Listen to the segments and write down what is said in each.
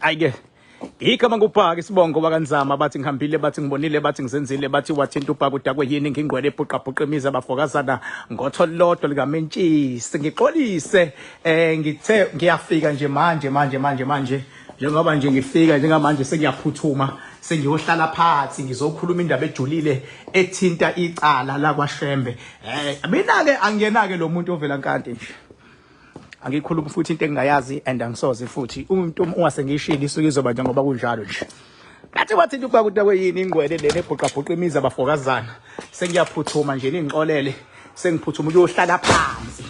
Ayike igama ngubhaka isibongo bakanzama bathi ngihambile bathi ngibonile bathi ngizenzile bathi wathinta ubhaka udakwe yini ngingcwele ebhuqabhuqa imizi abafokazana ngotholo lodwa likamentshisi ngixolise ngithe ngiyafika nje manje njengoba nje ngifika njengamanje sengiyaphuthuma sengiyohlala phansi ngizokhuluma indaba ejulile ethinta icala la kwaShembe mina ke angiyena ke lo muntu ovela nkanti nje angikhuluma futhi into engingayazi and angisoze futhi umuntu ungasengishilo isuke izoba njengoba kunjalo nje ngathi wathinta ubhaka udakwe yini ingcwele lena ebhuqabhuqa imizi abafokazana sengiyaphuthuma nje ningixolele sengiphuthuma ukuyohlala phansi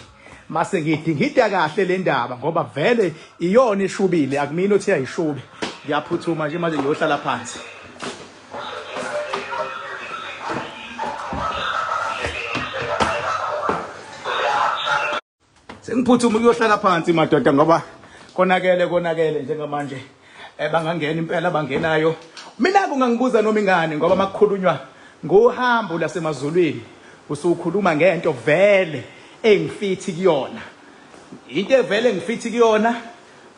mase ngidingida kahle le ndaba ngoba vele iyona ishubile akumina othi ayishubi ngiyaphuthuma nje manje ngiyohlala phansi sengiphuthuma ukuyohlala phansi madoda ngoba konakele njengamanje bangangena impela abangenayo mina kungangibuza noma ingane ngoba makukhulunywa ngohambo lasemazulwini usukhuluma ngento vele engifithi kuyona into evele ngifithi kuyona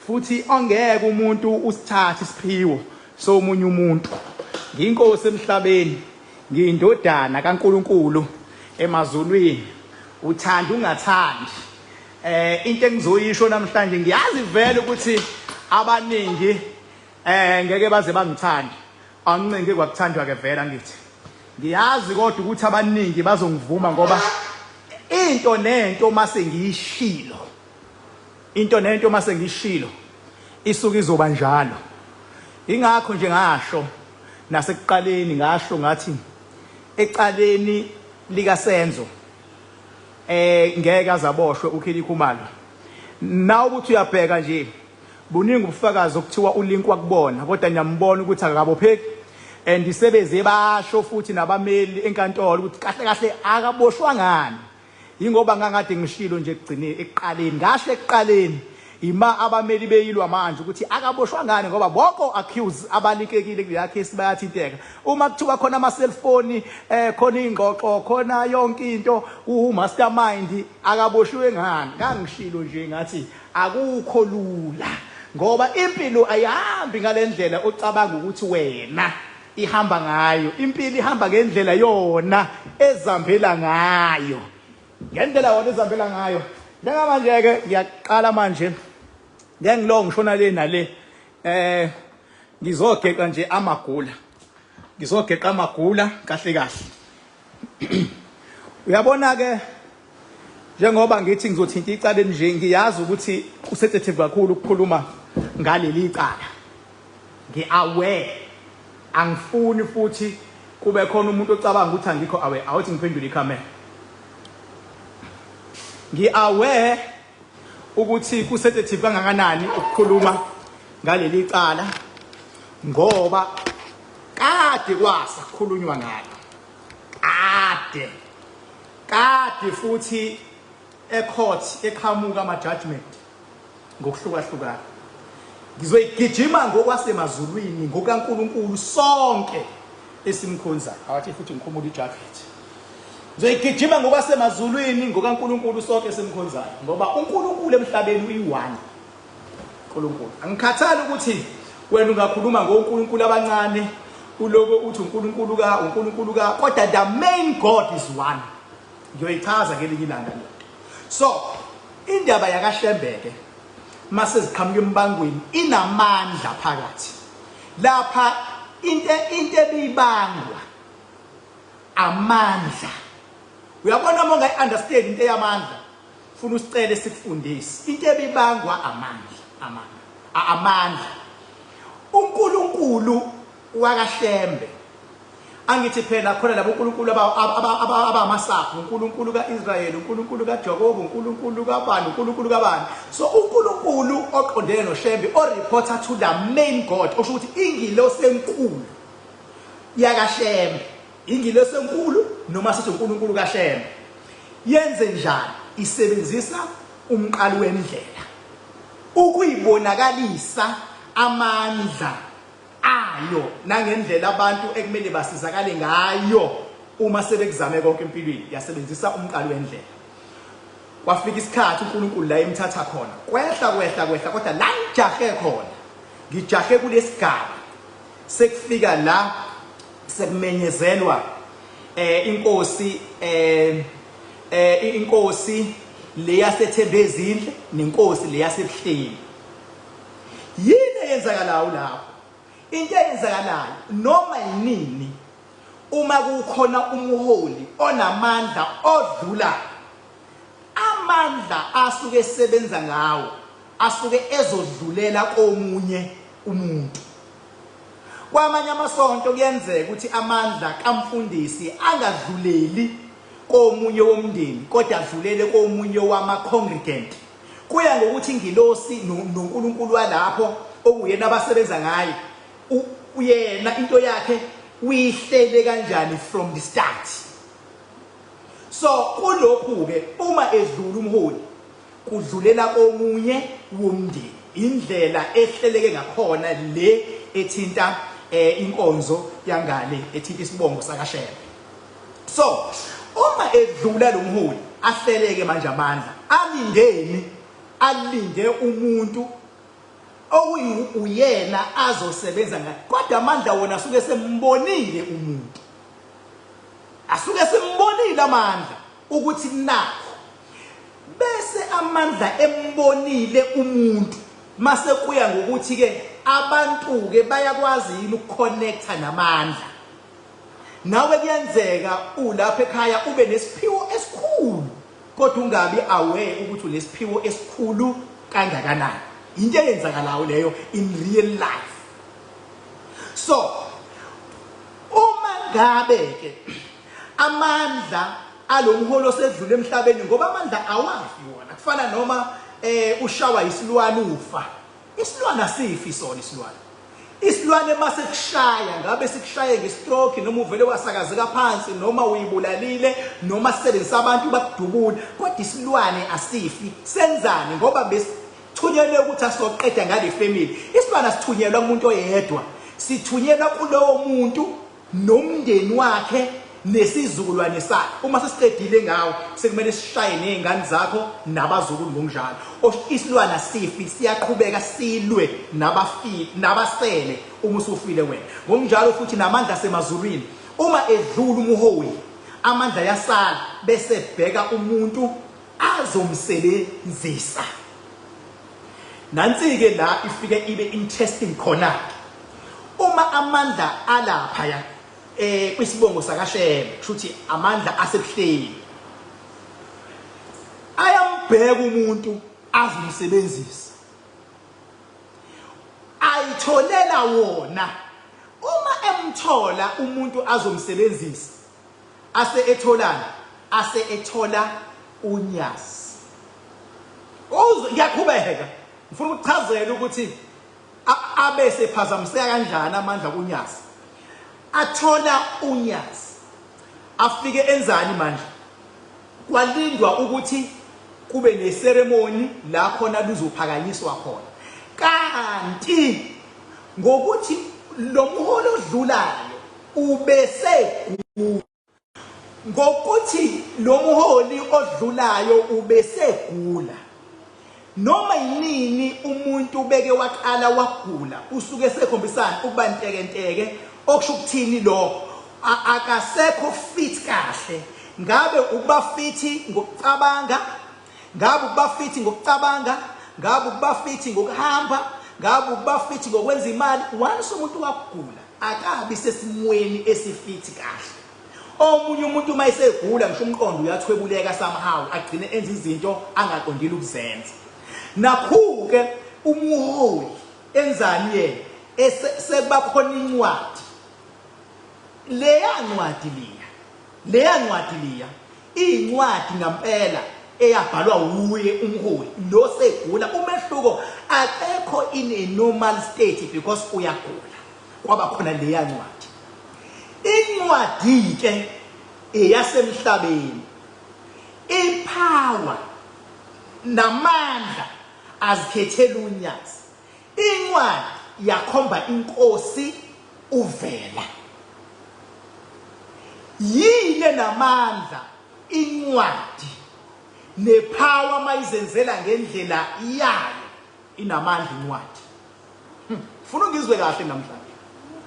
futhi ongeke umuntu usithathe isiphiwo somunye umuntu ngiyinkosi emhlabeni ngiyindodana kaNkuluNkulu emazulwini uthanda ungathandi into engizoyisho namhlanje ngiyazi vele ukuthi abaningi ngeke baze bangithande angincinge kwakuthandwa ke vele ngithi ngiyazi kodwa ukuthi abaningi bazongivuma ngoba into nento mase ngishilo isuke izoba njalo ingakho nje ngasho nasekuqaleni ngasho ngathi ecaleni lika Senzo ngeke azaboshwe uKhili Khumalo nawe ubuthi uyabheka nje buningi ubufakazi okuthiwa ulink wakubona kodwa ngiyambona ukuthi akabopheki and isebeze basho futhi nabameli enkantolo ukuthi kahle akaboshwa ngani ingoba ngangade ngishilo nje egcineni eqaleni ngasho eqaleni ima abameli beyilwa manje ukuthi akaboshwa ngani ngoba bonke accuse abalikekile kule case bayathinteka uma kuthiwa khona ama cellphone khona ingxoxo khona yonke into mastermind akaboshwe ngani ngangishilo nje ngathi akukho lula ngoba impilo ayihambi ngalendlela ocabanga ukuthi wena ihamba ngayo impilo ihamba ngendlela yona ezambela ngayo ngendlela wona ezambela ngayo njengamanje ke ngiyaqala manje ngengilo ngishona le nale ngizogeqa nje amagula kahle uyabona ke njengoba ngithi ngizothinta icala nje ngiyazi ukuthi usensitive kakhulu ukukhuluma ngaleli icala ngiaware angifuni futhi kube khona umuntu ocabanga ukuthi angikho aware awuthi ngiphendule ikhamera ngiaware ukuthi kusensitive kangakanani ukukhuluma ngaleli icala ngoba kade kwasa kukhulunywa ngalo kade futhi ecourt eqhamuka ama judgment ngokuhlukahlukana ngizoyigijima ngokwasemazulwini ngokaNkuluNkulu sonke esimkhonzayo awathi futhi ngikhumula ijacket ngizoyigijima ngokwasemazulwini ngokaNkuluNkulu sonke esimkhonzayo ngoba uNkulunkulu emhlabeni uyi-1 uNkulunkulu angikhathali ukuthi wena ungakhuluma ngoNkulunkulu abancane uloko uthi uNkulunkulu ka kodwa the main God is one ngiyoyichaza ngelinye ilanga lo so indaba yakaShembeke mase ziqhamuka embangweni inamandla phakathi lapha into ebibangwa amandla uyabona uma ungayi-understand into eyamandla ufuna usicele sikufundise into ebibangwa amandla uNkulunkulu wakaShembe angithi phela khona labo uNkulunkulu abamasapho uNkulunkulu kaIsrayeli uNkulunkulu kaJakobe uNkulunkulu kabani so uNkulunkulu oqondene noShembe o-reporter to the main God osho ukuthi ingilosi enkulu yakaShembe ingilosi enkulu noma sithi uNkulunkulu kaShembe yenze njani isebenzisa umqali wendlela ukuyibonakalisa amandla ayo nangendlela abantu ekumele basizakale ngayo uma sebekuzame konke empilweni yasebenzisa umqali wendlela kwafika isikhathi uNkulunkulu la emthatha khona kwehla kodwa la ijahe khona ngijahe kulesigaba sekufika la sekumenyezelwa inkosi inkosi leyaseThembezindle nenkosi leyaseBuhleni. Yini eyenzakalayo lapho? Into eyenzakalayo noma yinini uma kukhona umholi onamandla odlula amandla asuke esebenza ngawo asuke ezodlulela komunye umuntu. Kwamanye amasonto kuyenzeka ukuthi amandla kaMfundisi angadluleli komunye womndeni kodwa adlulele komunye wama-congregant. Kuya ngokuthi ingilosi noNkulunkulu walapho okuyena abasebenza ngayo uyena into yakhe uyihlele kanjani from the start. So kulokhu ke uma edlula umholi kudlulela komunye womndeni, indlela ehleleke ngakhona le ethinta inkonzo yangale ethinta isibongo sakaShembe. So uma edlula lo mholi ahleleke manje amandla alinde umuntu okuyena azosebenza ngaye, kodwa amandla wona asuke sembonile umuntu, asuke sembonile amandla ukuthi nakho, bese amandla embonile umuntu mase kuya ngokuthi ke abantu ke bayakwazi yini ukuconnecta namandla. Nawe kuyenzeka ulapha ekhaya ube nesiphiwo esikhulu kodwa ungabi aware ukuthi unesiphiwo esikhulu kangakanani. Into eyenzakalayo leyo in real life. So uma ngabe ke amandla alomholo osedlule emhlabeni, ngoba amandla awafi wona, kufana noma ushawa isilwane ufa. Isilwane asifi sona isilwane. Isilwane mase kushaya ngabe sikushaye ngestroke noma uvele wasakazeka phansi noma uyibulalile noma sisebenzisa abantu bakudubula, kodwa isilwane asifi. Senzani? Ngoba besithunyelwe ukuthi asoqeda ngale family. Isilwane asithunyelwa kumuntu oyedwa, sithunyelwa kulowo muntu nomndeni wakhe nesizukulwane sakhe. Uma sesiqedile ngawo sekumele sishaye nezingane zakho nabazukulu ngokunjalo. Isilwane asifi, siyaqhubeka silwe nabasele uma usufile wena. Ngokunjalo futhi namandla semazulwini uma edlula umholi amandla yasala bese bheka umuntu azomsebenzisa. Nansi ke la ifike ibe interesting khona. Uma amandla alapha ya kwisibongo sakaShembe, kushuthi amandla aseBuhleni ayambheka umuntu azomsebenzisa, ayitholela wona. Uma emthola umuntu azomsebenzisa ase ethola unyazi. Ngiyaqhubeka ngifuna ukuchazela ukuthi abe sephazamiseka kanjani amandla kunyazi. Athola unyazi, afike enzani manje? Kwalindwa ukuthi kube neseremony la khona luzophakanyiswa khona. Kanti ngokuthi lo mholi odlulayo ubesegula noma yinini umuntu beke waqala wagula usuke sekhombisana ukuba ntekenteke, okusho ukuthini lokho akasekho fit kahle. Ngabe ukuba fit ngokucabanga, ngabe ukuba fit ngokucabanga, ngabe ukuba fit ngokuhamba, ngabe ukuba fit ngokwenza imali. Once umuntu wakugula akabi sesimweni esifit kahle. Omunye umuntu mayisegula ngisho umqondo uyathwebuleka somehow, agcine enza izinto angaqondile ukuzenza. Nakho-ke umuholi enzani yena? Sekuba khona incwadi. Leya ncwadi incwadi ngampela eyabhalwa uye umholi lo segula. Umehluko akekho in a normal state because uyagula, kwaba khona leya ncwadi. Incwadi ke eyasemhlabeni, ipower namandla azikhethela unyazi. Incwadi yakhomba inkosi uvela. Yile namandla incwadi nepower mayizenzela ngendlela yayo inamandla incwadi. Funa ngizwe kahle namhlanje.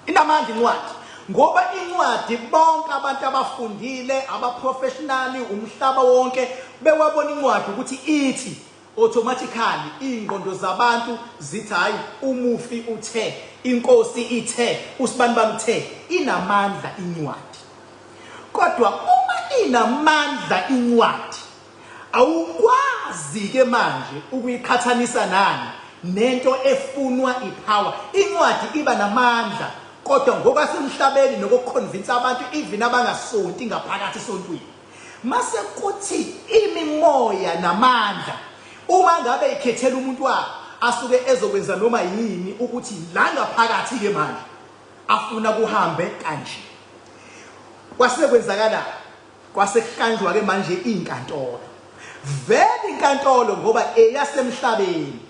Inamandla incwadi. Ngoba incwadi bonke abantu abafundile, abaprofessionally, umhlaba wonke bewabona incwadi ukuthi ithi automatically ingqondo zabantu zithi hayi umufi uthe, inkosi ithe, usibanibani uthe. Inamandla incwadi. Kodwa uma inamandla incwadi, awukwazi ke manje ukuyiqhathanisa nani nento efunwa ipower. Incwadi iba namandla, kodwa ngoba semhlabeni nokuconvince abantu even abangasonti ngaphakathi esontweni. Mase kuthi imimoya namandla, uma ngabe ikhethela umuntu wakhe asuke ezokwenza noma yini ukuthi la ngaphakathi ke manje afuna kuhambe kanje. Kwase kwenzakala, kwase kuhanjwa ke manje inkantolo. Vele inkantolo ngoba eyasemhlabeni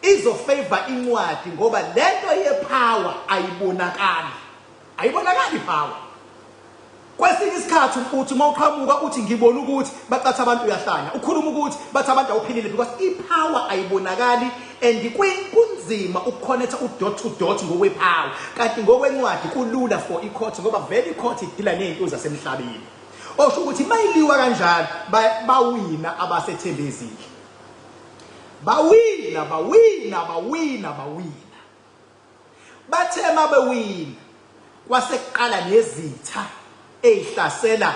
izofavor incwadi ngoba lento yepower ayibonakali power. Kwesinye isikhathi uthi mawuqhamuka uthi ngibona ukuthi baqatha abantu uyahlanya, ukhuluma ukuthi bathi abantu awuphilile because ipower ayibonakali and kunzima ukuconnecta udot to dot ngokwepower. Kanti ngokwencwadi kulula for icourt ngoba vele icourt idila nezinto zasemhlabeni. Osho ukuthi mayiliwa kanjalo bawina abasethembezile. Bawina. Bathema bewina. Kwase kuqala nezitha eyihlasela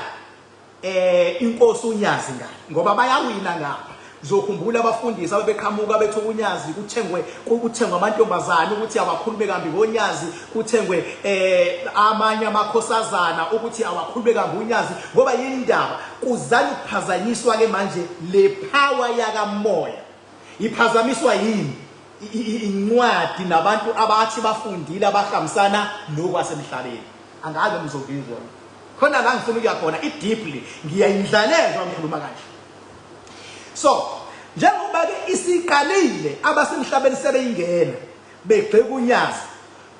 inkosi uNyazi ngale ngoba bayawina ngapha. Zokhumbula abafundisi abebeqhamuka bethi uNyazi kuthengwe amantombazana ukuthi awakhulube kambi ngoNyazi, kuthengwe amanye amakhosazana ukuthi awakhulube kambi uNyazi ngoba yindaba kuzala ukuphazanyiswa ke manje le power yakamoya. Iphazamiswa yini? Incwadi nabantu abathi bafundile abahambisana nokwasemhlabeni. Angabe mzokuzwa khona la ngifuna ukuya khona deeply ngiyayindlalezwa ngikhuluma kanje. So njengoba ke isiqalile abasemhlabeni sebeyingena begxeka uNyazi,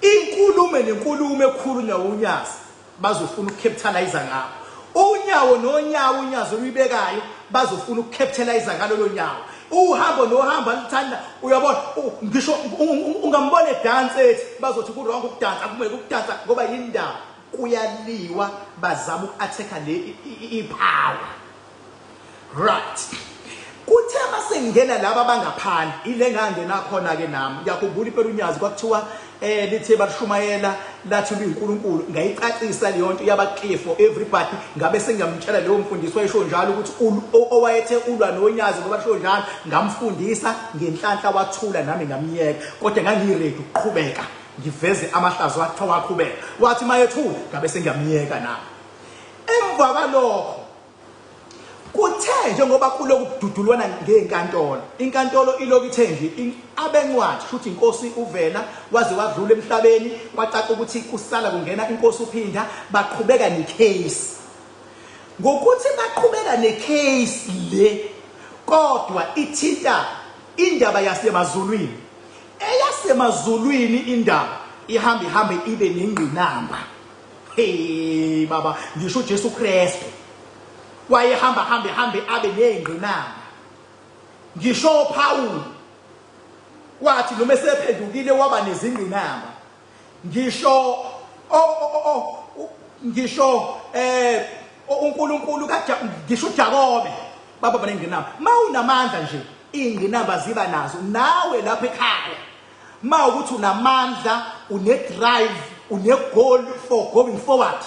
inkulumo nenkulumo ekhulunywa uNyazi bazofuna ukukapitalize ngabo. Unyawo nonyawo uNyazi olubekayo bazofuna ukukapitalize ngalo lo nyawo. Uhambo nohamba lithanda uyabona ngisho ungambone dance ethi bazothi ku-wrong ukudansa kumele ukudansa ngoba yindaba kuyaliwa bazama uku-attack-a le ipower. Right. Kuthe masengena laba abangaphandle ile ngangena khona ke nami ngiyakhumbula impela uNyazi kwakuthiwa lithe bashumayela lathi uyinkulunkulu ngayicacisa leyo nto yabaclear for everybody. Ngabe sengiyamtshela leyo mfundisi wayesho njalo ukuthi owayethe ulwa noNyazi ngoba sho njalo ngamfundisa ngenhlanhla wathula nami ngamiyeka kodwa ngangiready ukuqhubeka ngiveze amahlazo wakhe waqhubeka wathi mayethula ngabe sengiyamiyeka nami. Emva kwalokho kuthe njengoba kuloku kududulwana ngenkantolo, inkantolo iloku ithe nje abencwadi futhi inkosi uvela waze wadlula emhlabeni kwacaca ukuthi kusala kungena inkosi uphinda baqhubeka necase. Ngokuthi baqhubeka necase le kodwa ithinta indaba yasemazulwini. Eyasemazulwini indaba ihambe ibe nengqinamba. Hey baba ngisho uJesu Kristu wayehamba abe nengqinamba. Ngisho Paul wathi noma esephendukile waba nezingqinamba. Ngisho uNkulunkulu ngisho uJakobe baba banengqinamba. Mawunamandla nje ingqinamba ziba nazo nawe lapha ekhaya. Mawukuthi unamandla, une-drive, une-goal for going forward,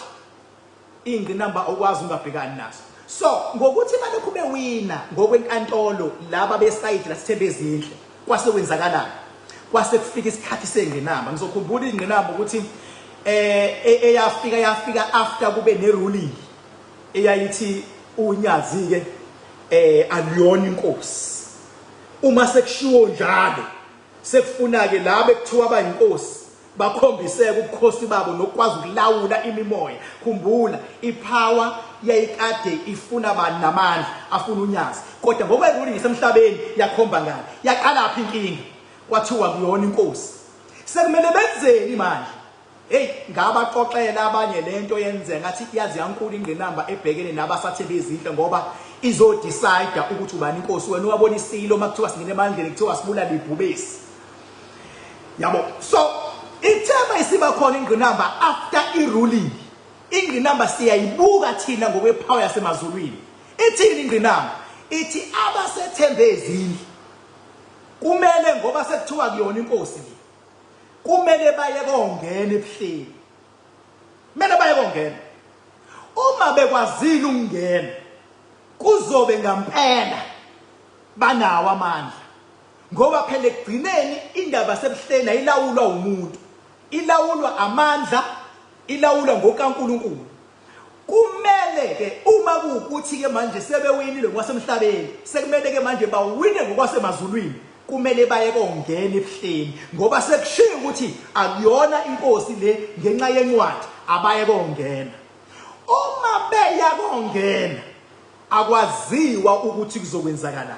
ingqinamba okwazi ungabhekani nazo. So ngokuthi balokhu bewina ngokwenkantolo laba besayidi lasithembezindle kwase kwenzakalana. Kwase kufika isikhathi sengqinamba. Ngizokhumbula ingqinamba ukuthi eyafika after kube neruling eyayithi uNyazi ke aliyona inkosi. Uma sekushiwo njalo sekufuna ke laba ekuthiwa abayinkosi bakhombiseke ubukhosi babo nokwazi ukulawula imimoya. Khumbula ipower yayikade ifuna abantu namandla afuna uNyazi kodwa ngoba iruling isemhlabeni yakhomba ngani yaqala lapha inkinga kwathiwa kuyona inkosi. Sekumele benzeni manje? Hey ngabaxoxela abanye lento yenze ngathi yazi yankulu ingqinamba ebhekene nabasathembezindle ngoba izo decide ukuthi ubani inkosi. Wena wabona isilo makuthiwa singene emandleni kuthiwa sibulala ibhubesi. yabo. So ithema isiba khona ingqinamba after iruling. Ingqinamba siyayibuka thina ngokwepower yasemazulwini. Ithini ingqinamba? Ithi abasethembe ezindlu kumele ngoba sekuthiwa kuyona inkosi le. Kumele baye kongena ebuhleni. Kumele baye kongena. Uma bekwazile ukungena kuzobe ngampela banawo amandla. Ngoba phela ekugcineni indaba sebuhleni ayilawulwa umuntu. Ilawulwa amandla, ilawulwa ngokaNkulunkulu. Kumele ke uma kuukuthi ke manje sebewinile ngwasemhlabeni, sekumele ke manje bawine ngokwasemazulwini. Kumele baye kongena ebuhleni ngoba sekushiya ukuthi akuyona inkosi le ngenxa yencwadi abaye kongena. Uma beya kongena akwaziwa ukuthi kuzokwenzakala.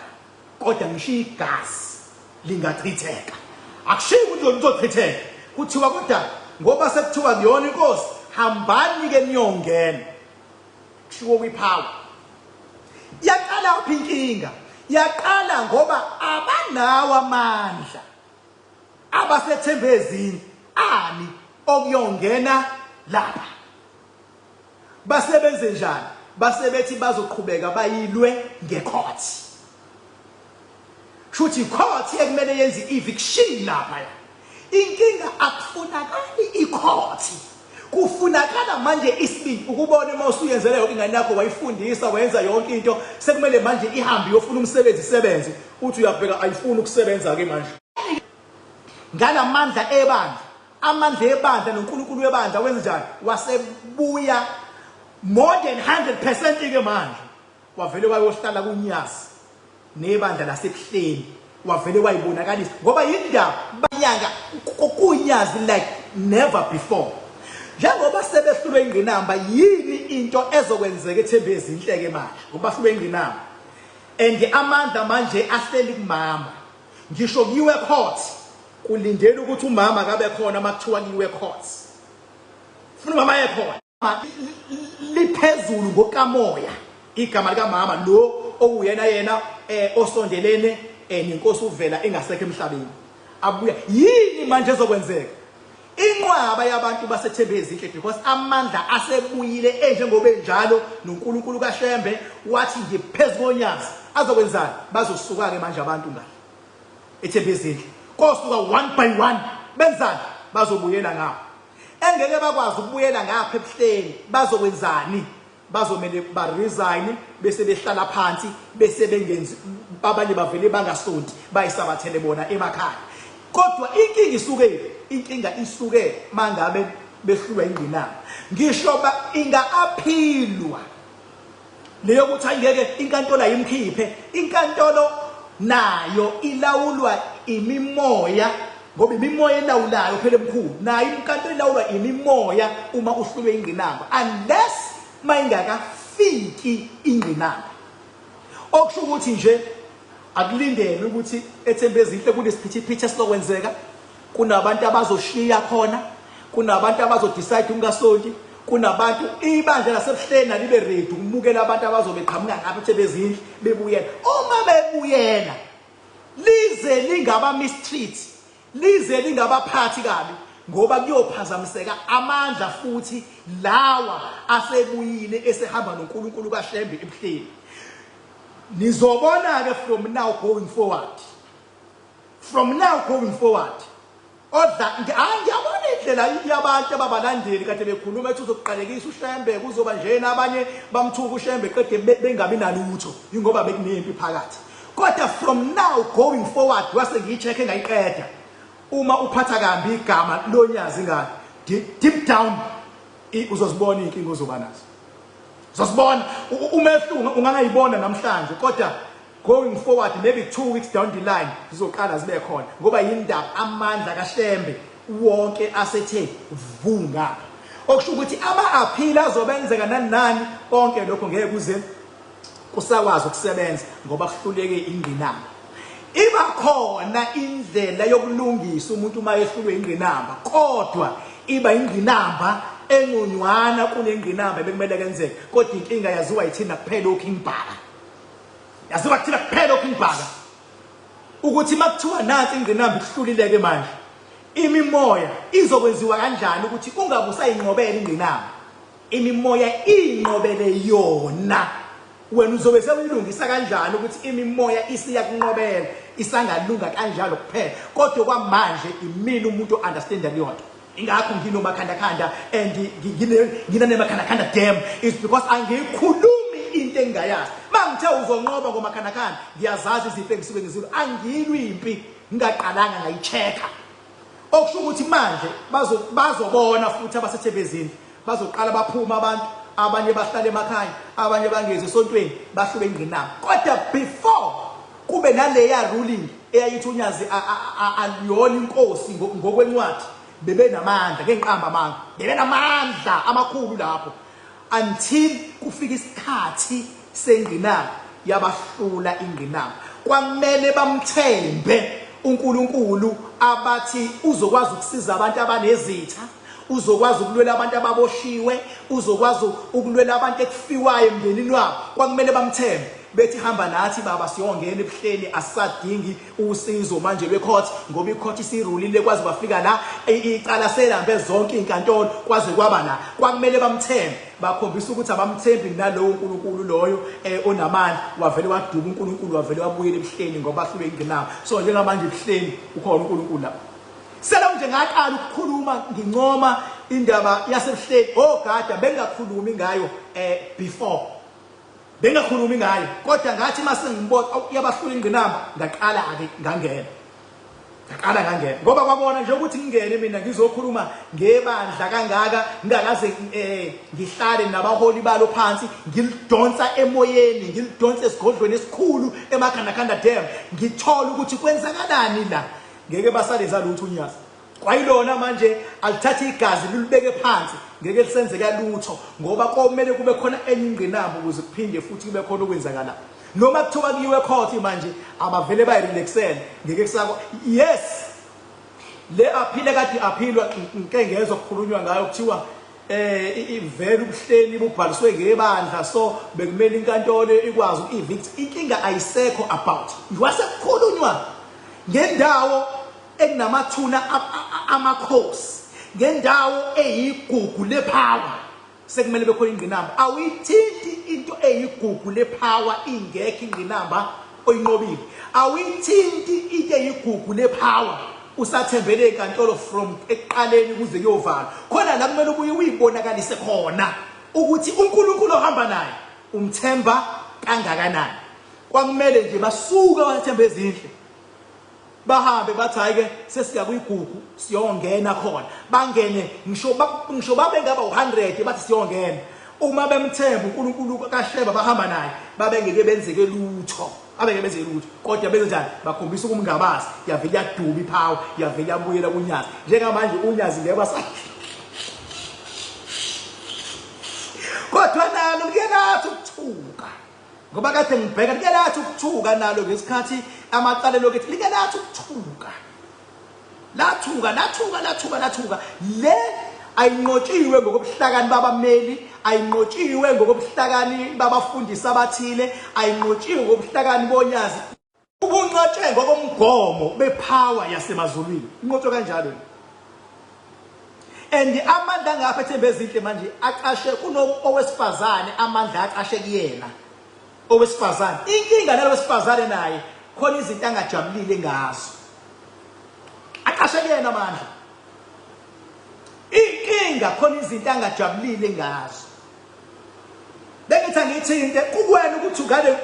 Kodwa ngisho igazi lingachitheka. Akushiyi ukuthi lizochitheka. Kuthiwa kodwa ngoba sekuthiwa kuyona inkosi hambani ke niyongena. Kushiwo kwipower. Yaqala uphi inkinga? Yaqala ngoba abanawo amandla abasethembe ezindlu ani okuyongena lapha. Basebenze njani? Basebethi bazoqhubeka bayilwe ngecourt. Shuthi court ekumele yenze eviction lapha. Inkinga akufunakali icourt. Kufunakala manje isibindi ukubona uma usuyenzele yonke ingane yakho wayifundisa wenza yonke into sekumele manje ihambe yofuna umsebenzi isebenze uthi uyabheka ayifuni ukusebenza ke manje ngalamandla ebandla amandla ebandla noNkulunkulu webandla wenzenjani wasebuya more than 100% ke manje wavele wayohlala kunyazi nebandla lasebuhleni wavele wayibonakalisa ngoba yindaba banyanga kunyazi like never before. Njengoba sebehlulwe ingqinamba yini into ezokwenzeka ethembe ezinhleke manje ngoba bahlulwe ingqinamba and amandla manje ahleli kumama ngisho kuyiwe court kulindela ukuthi umama kabe khona makuthiwa kuyiwe court ufuna umama ekhona liphezulu ngokamoya igama lika mama lo okuyena yena osondelene nenkosi uvela engasekho emhlabeni abuya yini manje ezokwenzeka inqwaba yabantu basethembe ezinhle because amandla asebuyile njengoba enjalo noNkulunkulu kaShembe wathi ngiphezulu konyazi azokwenzani bazosuka ke manje abantu ngale ethembe ezinhle kosuka one by one benzani bazobuyela ngapha engeke bakwazi ukubuyela ngapha ebuhleni bazokwenzani bazomele ba resign bese behlala phansi bese bengenzi abanye bavele bangasonti bayisabathele bona emakhaya. Kodwa inkinga isuke mangabe behlulwa ingqinamba ngisho ba inga-aphilwa leyo kuthi angeke inkantolo ayimkhiphe. Inkantolo nayo ilawulwa imimoya ngoba imimoya elawulayo phela emkhulu nayo inkantolo ilawulwa imimoya uma uhlulwe ingqinamba unless mayingakafiki ingqinamba. Okusho ukuthi nje akulindele ukuthi ethembe ezinhle kunesiphithiphithi esizokwenzeka. Kunabantu abazoshiya khona, kunabantu abazodecide ungasonti, kunabantu ibandla lasebuhleni libe ready ukumukela abantu abazobeqhamuka ngapha ethembe ezinhle bebuyela. Uma bebuyela lize lingaba mistreat, lize lingabaphathi kabi ngoba kuyophazamiseka amandla futhi lawa asebuyile esehamba noNkulunkulu kaShembe ebuhleni. Nizobona ke from now going forward. From now going forward. Ngiyabona indlela yabantu ababalandeli kade bekhuluma ethi uzoqalekisa uShembe kuzoba njena abanye bamthuka uShembe qede bengabi nalutho ingoba bekunempi phakathi. Kodwa from now going forward wase ngiyicheck engayiqeda. Uma uphatha kambi igama lonyazi ngani deep down uzozibona inkinga ozoba nazo. Uzosibona umehluko ungangayibona namhlanje kodwa going forward maybe 2 weeks down the line zizoqala zibe khona ngoba yindaba amandla kaShembe wonke asethe vunga. Okusho ukuthi ama-appeal azobenzeka nani konke lokho ngeke kuze kusakwazi ukusebenza ngoba kuhluleke ingqinamba. Iba khona indlela yokulungisa umuntu uma ehlulwe ingqinamba kodwa iba ingqinamba engonywana kunengqinamba bekumele kwenzeke. Kodwa inkinga yaziwa yithina kuphela uKing Bhaka. Yaziwa kuthina kuphela uKing Bhaka ukuthi makuthiwa nansi ingqinamba ihlulileke manje imimoya izokwenziwa kanjani ukuthi ungabusayinqobela ingqinamba. Imimoya inqobele yona. Wena uzobe sewuyilungisa kanjani ukuthi imimoya isiya kunqobela isangalunga kanjalo kuphela. Kodwa kwamanje imini umuntu understand leyonto. Ingakho nginomakhandakanda and nginanemakhandakanda damn is because angikhulumi into engayazi. Mangithe uzonqoba ngomakhandakanda ngiyazazi izinto engisuke ngizilo angilwi impi ngaqalanga ngayichecka. Okusho ukuthi manje bazobona futhi abaseThebezini bazoqala baphuma abantu abanye bahlala emakhaya abanye bangeze esontweni bahlube ingqinamba. Kodwa before kube naleya ruling eyayithi uNyazi aliyona inkosi ngokwencwadi bebenamandla ngenqamba amanga bebenamandla amakhulu lapho until kufika isikhathi sengqinamba yabahlula ingqinamba. Kwamele bamthembe uNkulunkulu abathi uzokwazi ukusiza abantu abanezitha, uzokwazi ukulwela abantu ababoshiwe, uzokwazi ukulwela abantu ekufiwayo emndenini wabo. Kwakumele bamthembe bethi hamba nathi baba siyongena ebuhleni asisadingi usizo manje lwecourt ngoba icourt isirulile kwazi bafika la icala selambe zonke inkantolo kwaze kwaba la. Kwakumele bamthembe bakhombisa ukuthi abamthembi nalowo uNkulunkulu loyo onamandla wavele waduba uNkulunkulu wavele wabuyela ebuhleni ngoba ahlule ingqinamba. So njengamanje ebuhleni ukhona uNkulunkulu lapho. Sela nje ngaqala ukukhuluma ngincoma indaba yasebuhleni ogada bengakhulumi ngayo before bengakhulumi ngayo kodwa ngathi mase ngibona yabahlula ingqinamba ngaqala ake ngangena ngoba kwabona nje ukuthi ngingene mina ngizokhuluma ngebandla kangaka ngingakaze ngihlale nabaholi balo phansi ngilidonsa emoyeni ngilidonsa esigodlweni esikhulu emakhandakanda dam ngithola ukuthi kwenzakalani la. Ngeke basaleza lutho uNyazi. Kwayilona manje alithatha igazi lilibeke phansi ngeke lisenzeka lutho ngoba komele kube khona enye ingqinamba ukuze kuphinde futhi kube khona okwenzakala. Noma kuthiwa kuyiwe court manje abavele bayirelaxela ngeke kusakho. Yes, le aphile kade aphilwa nke ngezwe ukukhulunywa ngayo kuthiwa ivele ubuhleni bubhaliswe ngebandla so bekumele inkantolo ikwazi uku-evict. Inkinga ayisekho about wasekukhulunywa ngendawo enamathuna amakhosi ngendawo eyigugu lepower sekumele bekhona ingqinamba. Awuyithinti into eyigugu lepower ingekho ingqinamba oyinqobile. Awuyithinti into eyigugu lepower usathembele inkantolo from eqaleni kuze kuyovala. Khona la kumele ubuye uyibonakalise khona ukuthi uNkulunkulu ohamba naye umthemba kangakanani. Kwakumele nje basuka baThebezini bahambe bathi hayike sesiya kuyigugu siyongena khona bangene ngisho babe ngaba u100 bathi siyongena. Uma bemthemba uNkulunkulu kaSheba bahamba naye babengeke benzeke lutho kodwa benze njani bakhombisa ukumngabazi yavele yaduba ipower yavele yabuyela kuNyazi. Njengamanje uNyazi ngeke basa kodwa nalo ngiyelathi ukuthuka ngoba kade ngibheka ngiyelathi ukuthuka nalo ngesikhathi amaqale lokuthi likelathi ukuthuka lathuka le ayinqotshiwe ngokubuhlakani babameli ayinqotshiwe ngokubuhlakani babafundisi abathile ayinqotshiwe ngokubuhlakani boNyazi ubunqotshwe ngokomgomo bepower yasemazulwini inqotshwe kanjalo. And amandla ngapha eThebezini manje aqashe kunowesifazane amandla aqashe kuyena owesifazane. Inkinga nalowesifazane naye khona izinto angajabulile ngazo aqashe kuyena amandla. Inkinga khona izinto angajabulile ngazo. Bengithi angithinte kukwena ukuthi ungane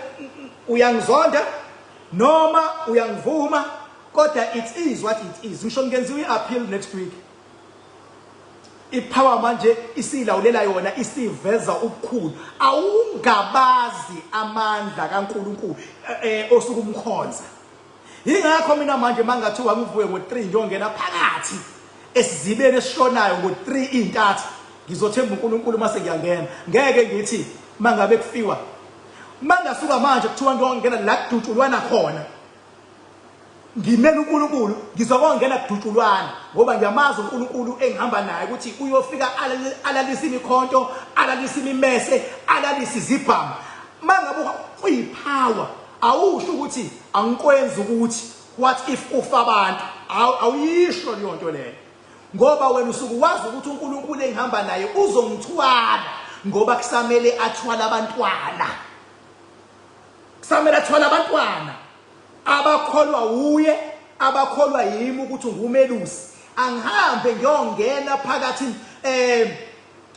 uyangizonda noma uyangivuma kodwa it is what it is. Ngisho ngenziwe iappeal next week. Ipower manje isilawulela yona isiveza ukukhulu. Awungabazi amandla kaNkulunkulu osukumkhonza. Ingakho mina manje mangathiwa ngivuye ngo3 njongena phakathi esizibeni esishonayo ngo3 intathu ngizothemba uNkulunkulu mase ngiyangena. Ngeke ngithi mangabe kufiwa mangasuka manje kuthiwa ngiyongena la kudutshulwana khona ngimela uNkulunkulu ngizokongena kudutshulwana ngoba ngiyamazi uNkulunkulu engihamba naye ukuthi uyofika alalisa imikhonto alalisa imimese alalisa izibhamu. Mangabe uyipower awusho ukuthi angikwenza ukuthi what if ufa abantu awuyisho leyo nto leyo ngoba wena usuku wazi ukuthi uNkulunkulu engihamba naye uzongithwala ngoba kusamele athwala abantwana abakholwa uye abakholwa yimi ukuthi ngumelusi angihambe ngiyongena phakathi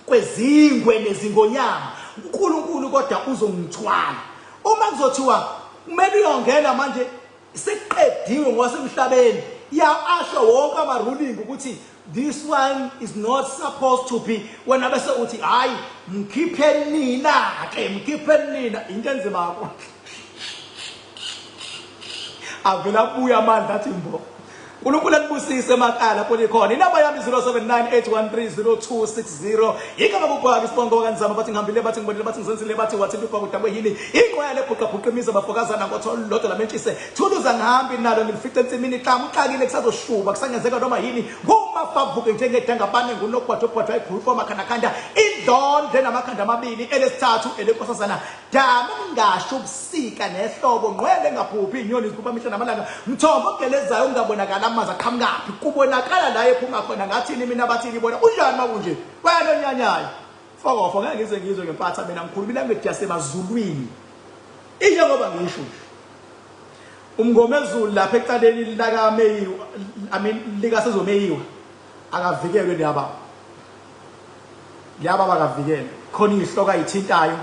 kwezingwe nezingonyama uNkulunkulu kodwa uzongithwala uma kuzothiwa kumele uyongena manje seqediwe ngwasemhlabeni asho wonke ama-ruling ukuthi this one is not supposed to be wena bese uthi hayi mkhiphe nina into enzima yakho avela buya amandla athi mbo uNkulunkulu akubusise emakhaya lapho likhona inamba yami 0798130260 igama kubhaka isibongo kanzama bathi ngihambile bathi ngibonile bathi ngizenzile bathi wathi lifa kudabwe yini inqoya lebhuqa imizwa bafokazana ngotholo lodwa lamentshise thuluza ngihambi nalo ngilifice ensimini hlanga uxakile kusazoshuba kusangenzeka noma yini ngumafavuke njengedangabane ngunokwathophathwa iphulfo amakhandakhanda indonde namakhanda amabili elesithathu elenkosazana dama ngasho ubusika nehlobo ngcwele ngaphuphi inyoni zikuba mihla namalanga mthombo ogelezayo ungabonakala amazi aqhamukapi kubonakala la ephuma khona ngathini mina bathi libona unjani makunje wena onyanyayo fokofo ngeke ngize ngizwe ngempatha mina mkhulumi language yasemazulwini injengoba ngisho umngomezulu lapha ecaleni laka Meyiwa lika sezomeyiwa akavikelwe laba bakavikelwe khona ihloko ayithintayo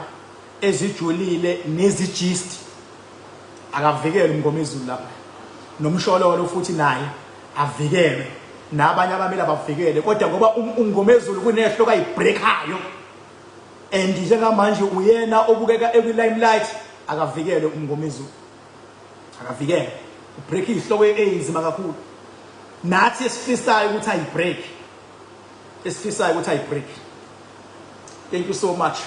ezijulile nezijist akavikelwe umngomezulu lapha nomshololo futhi naye avikelwe nabanye abameli abavikele kodwa ngoba umngomezulu kunehloko ayibreakayo and njengamanje uyena obukeka limelight akavikelwe umngomezulu akavikele ubreak ihloko ezima kakhulu nathi esifisayo ukuthi ayibreak thank you so much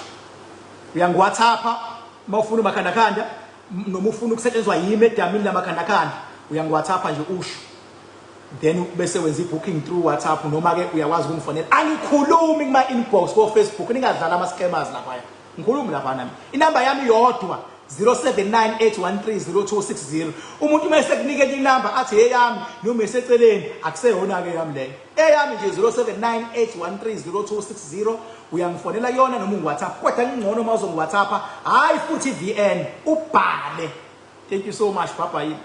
uyangiwhatsappa mawufuna umakhandakhanda noma ufuna ukusetshenzwa yimi edamini lamakhandakhanda uyangiwhatsappa nje usho then bese wenza ibooking through WhatsApp noma ke uyakwazi ukungifonela angikhulumi kuma inbox ko Facebook ningadlala ama scammers lapha ngikhulumi lapha nami inamba yami yodwa 0798130260 umuntu mase kunikeza inamba athi eyami noma eseceleni akuseyona ke yami leyo eyami nje 0798130260 uyangifonela yona noma ungiWhatsApp kodwa ngingcono uma uzongiWhatsApp hayi futhi VN ubhale thank you so much bye bye